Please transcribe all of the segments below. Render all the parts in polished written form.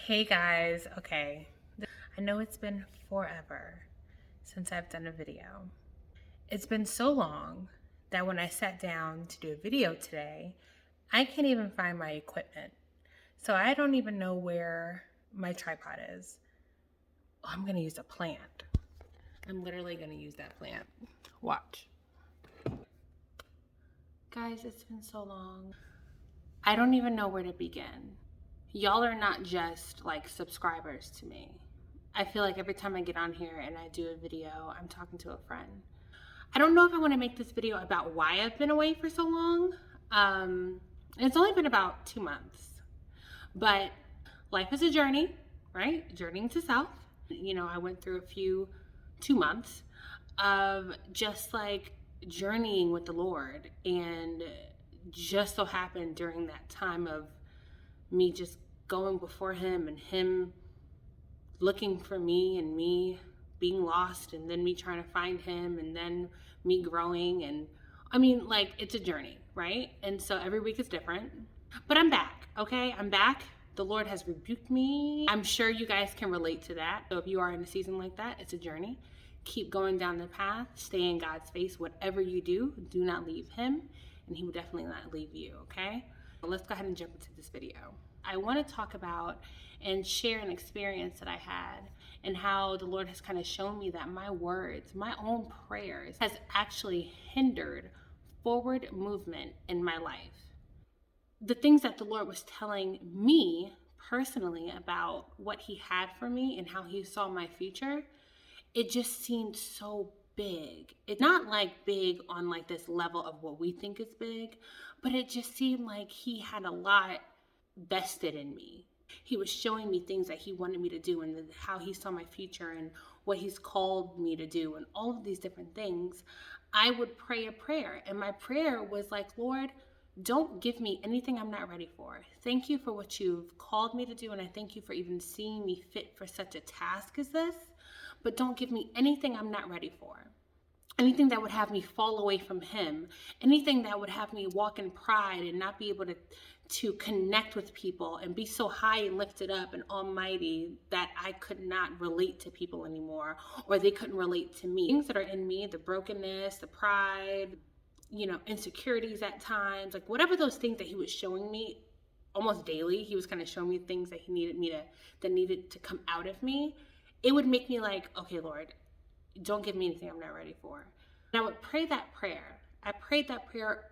Hey guys, okay. I know it's been forever since I've done a video. It's been so long that when I sat down to do a video today, I can't even find my equipment. So I don't even know where my tripod is. Oh, I'm gonna use a plant. I'm literally gonna use that plant. Watch. Guys, it's been so long. I don't even know where to begin. Y'all are not just like subscribers to me. I feel like every time I get on here and I do a video, I'm talking to a friend. I don't know if I want to make this video about why I've been away for so long. It's only been about 2 months, but life is a journey, right? Journeying to self. I went through 2 months of just like journeying with the Lord, and just so happened during that time of me just going before him and him looking for me and me being lost, and then me trying to find him, and then me growing. And it's a journey, right? And so every week is different, but I'm back. Okay, I'm back. The Lord has rebuked me. I'm sure you guys can relate to that. So if you are in a season like that, it's a journey. Keep going down the path. Stay in God's face. Whatever you do not leave him, and he will definitely not leave you. Okay, let's go ahead and jump into this video. I want to talk about and share an experience that I had, and how the Lord has kind of shown me that my words, my own prayers, has actually hindered forward movement in my life. The things that the Lord was telling me personally about what he had for me and how he saw my future, it just seemed so big. It's not like big on like this level of what we think is big, but it just seemed like he had a lot vested in me. He was showing me things that he wanted me to do, and how he saw my future and what he's called me to do, and all of these different things. I would pray a prayer, and my prayer was like, Lord, don't give me anything I'm not ready for. Thank you for what you've called me to do, and I thank you for even seeing me fit for such a task as this, but don't give me anything I'm not ready for. Anything that would have me fall away from him, anything that would have me walk in pride and not be able to connect with people and be so high and lifted up and almighty that I could not relate to people anymore, or they couldn't relate to me. Things that are in me, the brokenness, the pride, insecurities at times, like whatever those things that he was showing me almost daily, he was kind of showing me things that that needed to come out of me. It would make me like, okay, Lord, don't give me anything I'm not ready for. And I would pray that prayer. I prayed that prayer,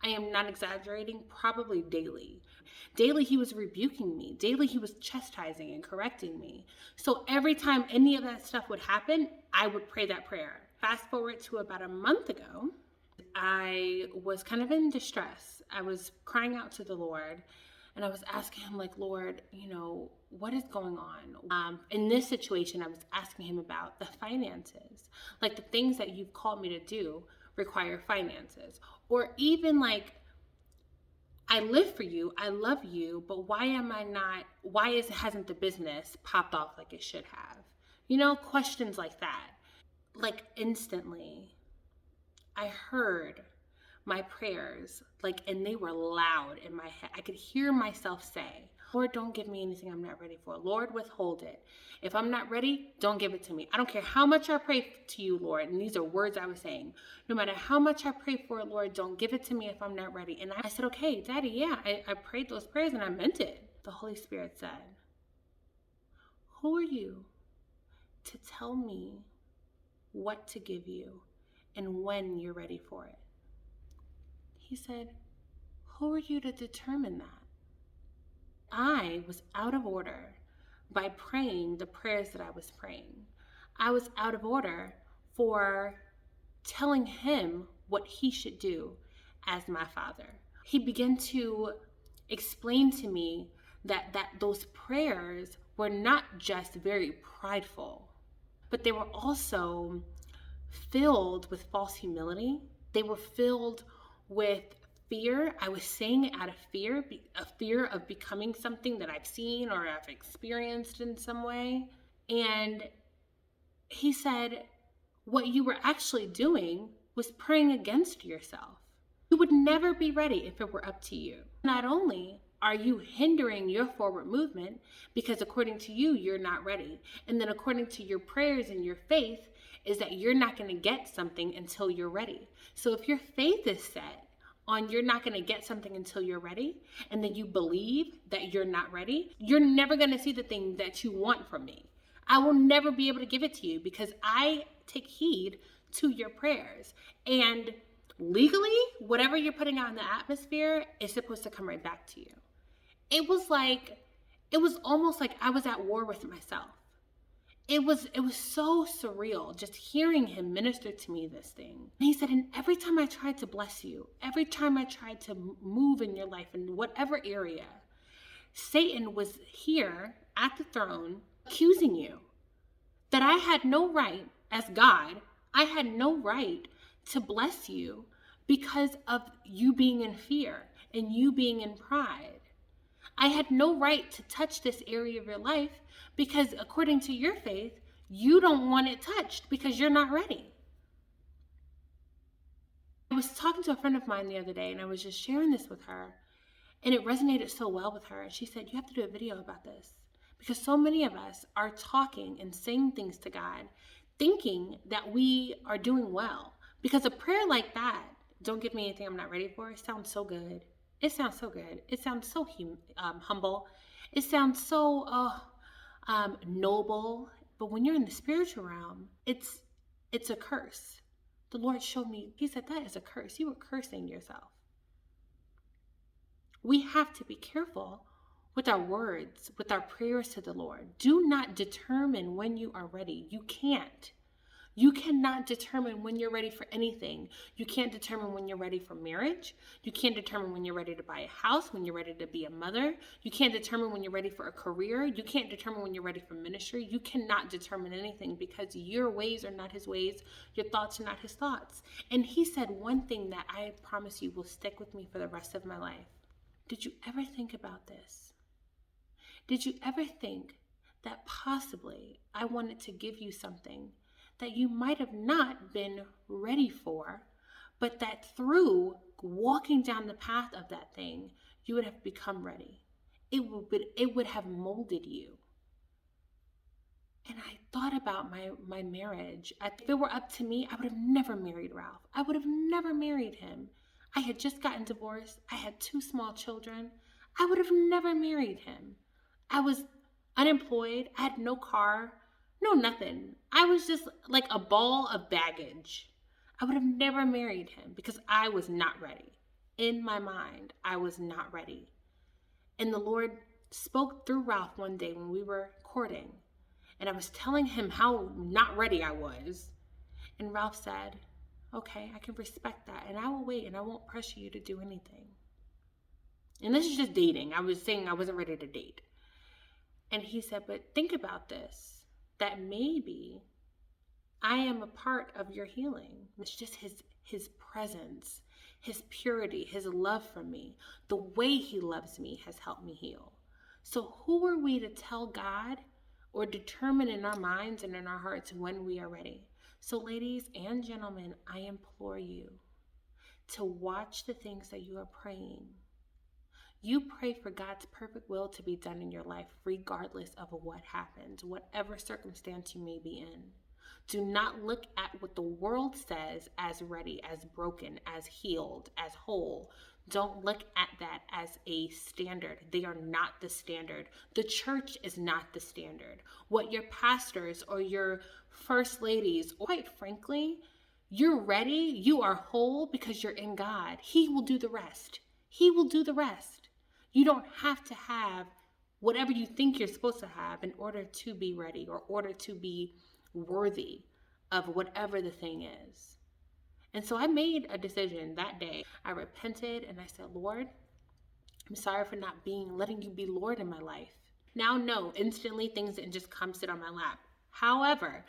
I am not exaggerating, probably daily. Daily he was rebuking me. Daily he was chastising and correcting me. So every time any of that stuff would happen, I would pray that prayer. Fast forward to about a month ago, I was kind of in distress. I was crying out to the Lord, and I was asking him, like, Lord, what is going on? In this situation, I was asking him about the finances. Like, the things that you've called me to do require finances. Or even like, I live for you, I love you, but hasn't the business popped off like it should have? Questions like that. Like, instantly, I heard my prayers, and they were loud in my head. I could hear myself say, Lord, don't give me anything I'm not ready for. Lord, withhold it. If I'm not ready, don't give it to me. I don't care how much I pray to you, Lord. And these are words I was saying. No matter how much I pray for it, Lord, don't give it to me if I'm not ready. And I said, okay, Daddy, yeah, I prayed those prayers and I meant it. The Holy Spirit said, who are you to tell me what to give you and when you're ready for it? He said, who are you to determine that? I was out of order by praying the prayers that I was praying. I was out of order for telling him what he should do as my father. He began to explain to me that those prayers were not just very prideful, but they were also filled with false humility. They were filled with fear. I was saying it out of fear, a fear of becoming something that I've seen or I've experienced in some way. And he said, what you were actually doing was praying against yourself. You would never be ready if it were up to you. Not only are you hindering your forward movement because according to you, you're not ready? And then according to your prayers and your faith is that you're not going to get something until you're ready. So if your faith is set on you're not going to get something until you're ready, and then you believe that you're not ready, you're never going to see the thing that you want from me. I will never be able to give it to you because I take heed to your prayers. And legally, whatever you're putting out in the atmosphere is supposed to come right back to you. It was almost like I was at war with myself. It was so surreal just hearing him minister to me this thing. And he said, and every time I tried to bless you, every time I tried to move in your life in whatever area, Satan was here at the throne accusing you that I had no right as God, I had no right to bless you because of you being in fear and you being in pride. I had no right to touch this area of your life because according to your faith, you don't want it touched because you're not ready. I was talking to a friend of mine the other day and I was just sharing this with her and it resonated so well with her. And she said, you have to do a video about this because so many of us are talking and saying things to God thinking that we are doing well. Because a prayer like that, don't give me anything I'm not ready for, it sounds so good. It sounds so good. It sounds so humble. It sounds so noble. But when you're in the spiritual realm, it's a curse. The Lord showed me, he said, that is a curse. You are cursing yourself. We have to be careful with our words, with our prayers to the Lord. Do not determine when you are ready. You can't. You cannot determine when you're ready for anything. You can't determine when you're ready for marriage. You can't determine when you're ready to buy a house, when you're ready to be a mother. You can't determine when you're ready for a career. You can't determine when you're ready for ministry. You cannot determine anything because your ways are not his ways. Your thoughts are not his thoughts. And he said one thing that I promise you will stick with me for the rest of my life. Did you ever think about this? Did you ever think that possibly I wanted to give you something that you might have not been ready for, but that through walking down the path of that thing, you would have become ready. It would have molded you. And I thought about my marriage. If it were up to me, I would have never married Ralph. I would have never married him. I had just gotten divorced. I had 2 small children. I would have never married him. I was unemployed. I had no car. No, nothing. I was just like a ball of baggage. I would have never married him because I was not ready. In my mind, I was not ready. And the Lord spoke through Ralph one day when we were courting. And I was telling him how not ready I was. And Ralph said, okay, I can respect that. And I will wait and I won't pressure you to do anything. And this is just dating. I was saying I wasn't ready to date. And he said, but think about this. That maybe I am a part of your healing. It's just his presence, his purity, his love for me. The way he loves me has helped me heal. So who are we to tell God or determine in our minds and in our hearts when we are ready? So ladies and gentlemen, I implore you to watch the things that you are praying. You pray for God's perfect will to be done in your life, regardless of what happens, whatever circumstance you may be in. Do not look at what the world says as ready, as broken, as healed, as whole. Don't look at that as a standard. They are not the standard. The church is not the standard. What your pastors or your first ladies, or quite frankly, you're ready, you are whole because you're in God. He will do the rest. He will do the rest. You don't have to have whatever you think you're supposed to have in order to be ready or order to be worthy of whatever the thing is. And so I made a decision that day. I repented and I said, Lord, I'm sorry for not letting you be Lord in my life. Now, no, instantly things didn't just come sit on my lap. However,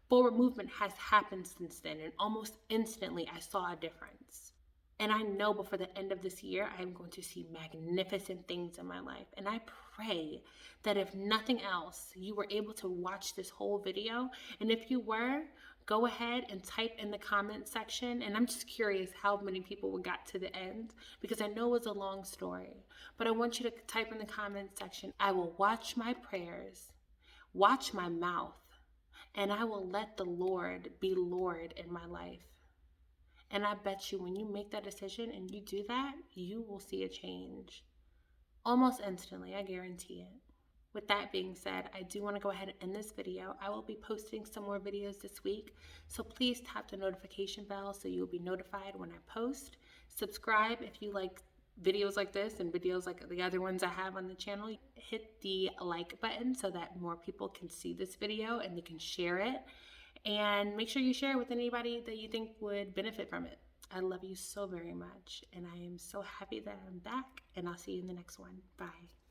forward movement has happened since then, and almost instantly I saw a difference. And I know before the end of this year, I am going to see magnificent things in my life. And I pray that if nothing else, you were able to watch this whole video. And if you were, go ahead and type in the comment section. And I'm just curious how many people got to the end, because I know it was a long story. But I want you to type in the comment section, I will watch my prayers, watch my mouth, and I will let the Lord be Lord in my life. And I bet you when you make that decision and you do that, you will see a change almost instantly. I guarantee it. With that being said, I do want to go ahead and end this video. I will be posting some more videos this week, so please tap the notification bell so you'll be notified when I post. Subscribe if you like videos like this and videos like the other ones I have on the channel. Hit the like button so that more people can see this video and they can share it. And make sure you share it with anybody that you think would benefit from it. I love you so very much, and I am so happy that I'm back, and I'll see you in the next one. Bye.